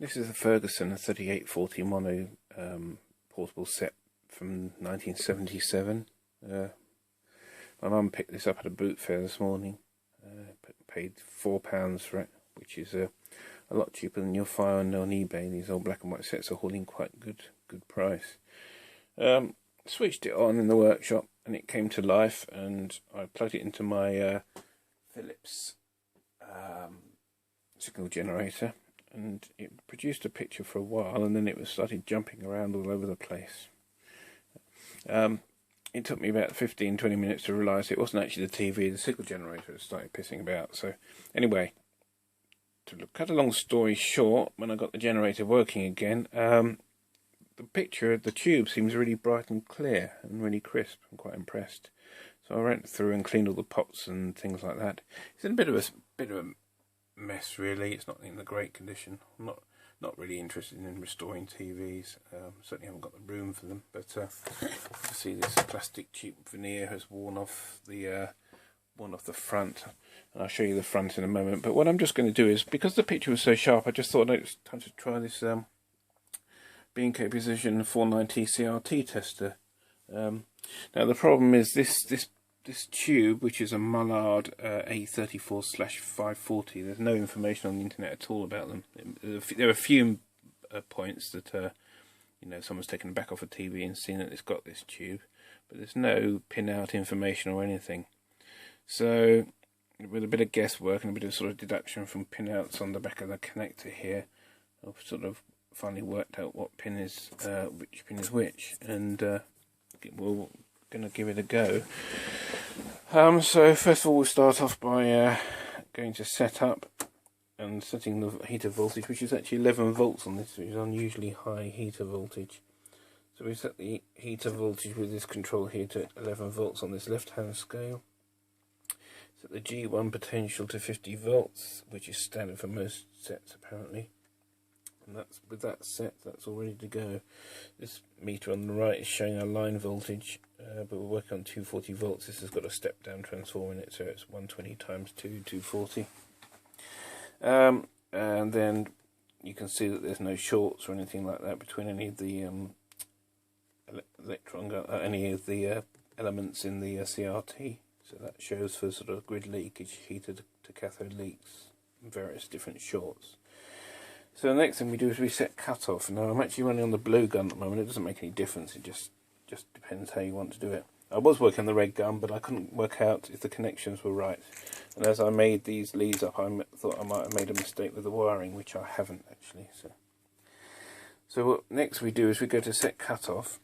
This is a Ferguson 3840 mono portable set from 1977. My mum picked this up at a boot fair this morning. Paid £4 for it, which is a lot cheaper than you'll find on eBay. These old black and white sets are holding quite good price. Switched it on in the workshop and it came to life, and I plugged it into my Philips signal generator, and it produced a picture for a while, and then it started jumping around all over the place. It took me about 15-20 minutes to realise it wasn't actually the TV. The signal generator had started pissing about. So anyway, to cut a long story short, when I got the generator working again, the picture, the tube seems really bright and clear and really crisp. I'm quite impressed. So I went through and cleaned all the pots and things like that. It's in a bit of a mess, really. It's not in a great condition. I'm not really interested in restoring TVs. Certainly haven't got the room for them. But you can see this plastic cheap veneer has worn off the front, and I'll show you the front in a moment. But what I'm just going to do is, because the picture was so sharp, I just thought it was time to try this B&K Precision 490 CRT tester. Now the problem is this tube, which is a Mullard A34/540. There's no information on the internet at all about them. There are a few points that someone's taken the back off a TV and seen that it's got this tube, but there's no pin-out information or anything. So with a bit of guesswork and a bit of sort of deduction from pin-outs on the back of the connector here, I've sort of finally worked out what pin is which pin is which, and we're going to give it a go. So first of all, we'll start off by going to setup and setting the heater voltage, which is actually 11 volts on this, which is unusually high heater voltage. So we set the heater voltage with this control here to 11 volts on this left hand scale. Set the G1 potential to 50 volts, which is standard for most sets apparently. And with that set, that's all ready to go. This meter on the right is showing our line voltage, but we're working on 240 volts. This has got a step down transformer in it, so it's 120 times 240. And then you can see that there's no shorts or anything like that between any of the elements in the CRT. So that shows for sort of grid leakage, heater to cathode leaks, and various different shorts. So the next thing we do is we set cutoff. Now I'm actually running on the blue gun at the moment. It doesn't make any difference. It just depends how you want to do it. I was working on the red gun, but I couldn't work out if the connections were right. And as I made these leads up, I thought I might have made a mistake with the wiring, which I haven't actually. So what next we do is we go to set cutoff,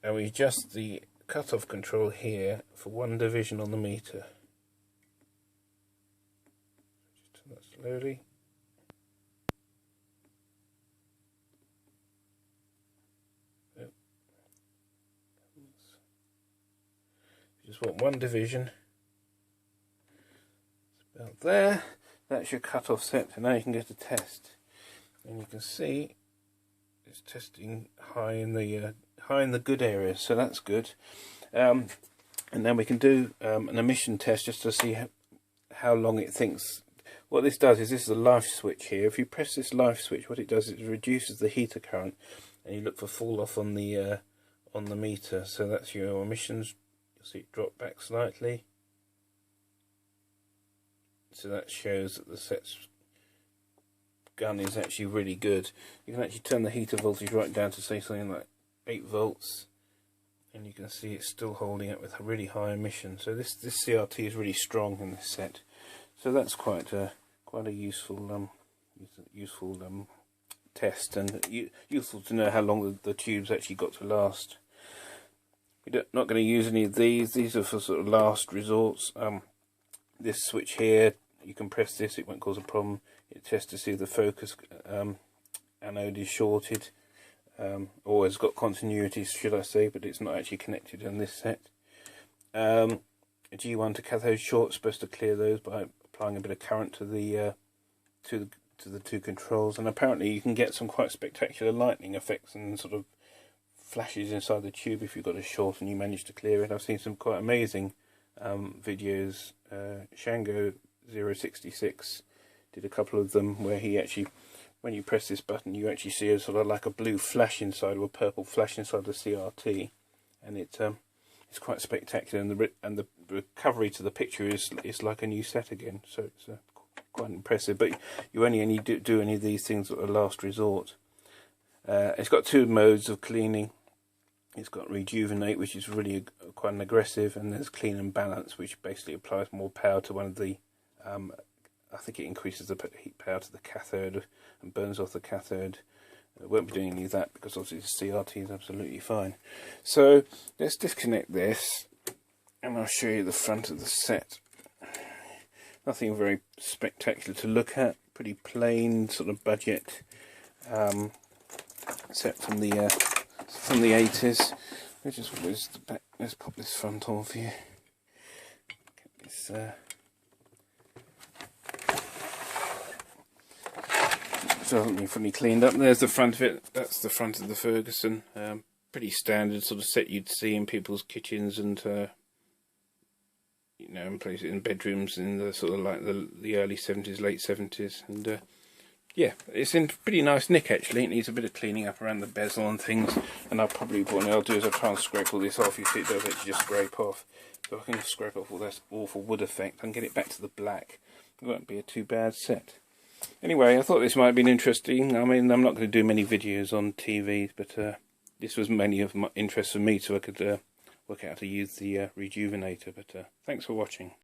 and we adjust the cutoff control here for 1 division on the meter. Just turn that slowly. Just want 1 division. It's about there. That's your cutoff set, and now you can go to test, and you can see it's testing high in the good areas, so that's good. And then we can do an emission test just to see how long it thinks. What this does is, this is a life switch here. If you press this life switch, what it does is it reduces the heater current, and you look for fall off on the meter. So that's your emissions. See it drop back slightly, so that shows that the set's gun is actually really good. You can actually turn the heater voltage right down to say something like 8 volts, and you can see it's still holding up with a really high emission. So this CRT is really strong in this set, so that's quite a useful test, and useful to know how long the tube's actually got to last. We're not going to use any of these. These are for sort of last resorts. This switch here, you can press this, it won't cause a problem. It tests to see if the focus anode is shorted, or has got continuity, should I say, but it's not actually connected in this set. A G1 to cathode short is supposed to clear those by applying a bit of current to the two controls, and apparently you can get some quite spectacular lightning effects and sort of flashes inside the tube if you've got a short and you manage to clear it. I've seen some quite amazing videos. Shango 066 did a couple of them where he actually when you press this button, you actually see a sort of like a blue flash inside, or a purple flash inside the CRT, and it's quite spectacular. And the recovery to the picture is like a new set again. So it's quite impressive. But you only do any of these things at a last resort. It's got 2 modes of cleaning. It's got rejuvenate, which is really quite an aggressive, and there's clean and balance, which basically applies more power to one of the. I think it increases the heat power to the cathode and burns off the cathode. It won't be doing any of that because obviously the CRT is absolutely fine. So let's disconnect this, and I'll show you the front of the set. Nothing very spectacular to look at. Pretty plain sort of budget set from the 80s. Let's pop this front on for you. Get this. So it hasn't been fully cleaned up. There's the front of it. That's the front of the Ferguson. Pretty standard sort of set you'd see in people's kitchens and you know, in places, in bedrooms in the sort of like the early 70s, late 70s, and yeah, it's in pretty nice nick actually. It needs a bit of cleaning up around the bezel and things, and what I'll do is I'll try and scrape all this off. You see it does actually just scrape off. So I can scrape off all that awful wood effect and get it back to the black. It won't be a too bad set. Anyway, I thought this might have been interesting. I mean, I'm not going to do many videos on TVs, but this was mainly of interest for me, so I could work out how to use the rejuvenator. But thanks for watching.